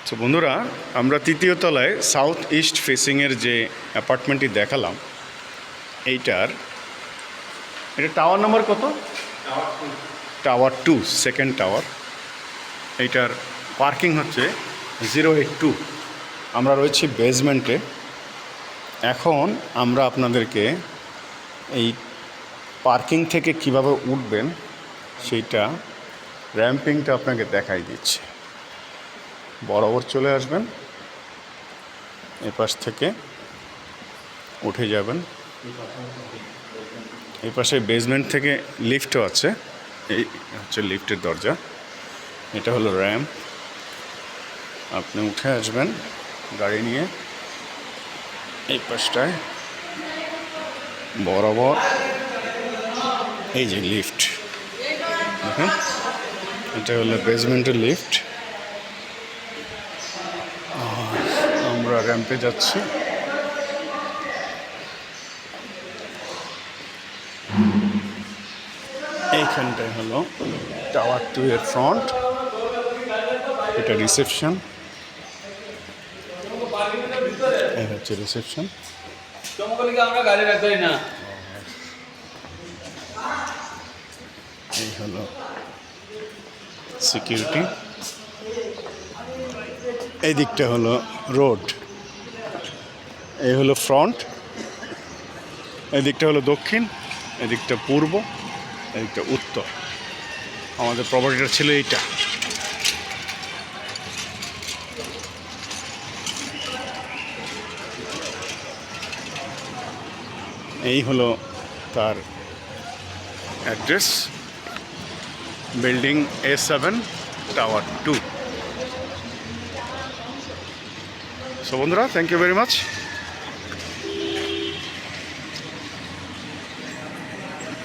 তো বন্ধুরা, আমরা তৃতীয় তলায় সাউথ ইস্ট ফেসিংয়ের যে অ্যাপার্টমেন্টটি দেখালাম, এটা টাওয়ার নাম্বার কত? Tower 2, second tower. এইটার পার্কিং হচ্ছে 082। আমরা রয়েছি বেসমেন্টে। এখন আমরা আপনাদেরকে এই পার্কিং থেকে কিভাবে উঠবেন সেইটা র্যাম্পিংটা আপনাকে দেখাই দিচ্ছি। বরাবর চলে আসবেন, এই পাশ থেকে উঠে যাবেন। এই পাশে বেসমেন্ট থেকে লিফটও আছে, এই হচ্ছে লিফটের দরজা। এটা হলো র্যাম্প। আপনি উঠে আসবেন গাড়ি নিয়ে এই পাশটায় বরাবর। এই যে লিফট দেখুন, এটা হলো বেসমেন্টের লিফট। আমরা র্যাম্পে যাচ্ছি। এইখানটায় হলো টাওয়ার 2 এর ফ্রন্ট। এটা রিসেপশন, এই হচ্ছে রিসেপশন। এই হলো সিকিউরিটি। এই দিকটা হলো রোড, এই হলো ফ্রন্ট। এই দিকটা হলো দক্ষিণ, এদিকটা পূর্ব, এদিকটা উত্তর। আমাদের প্রপার্টিটা ছিল এইটা। এই হলো তার address, building A7 tower 2। So বন্ধুরা, থ্যাংক ইউ ভেরি মাচ।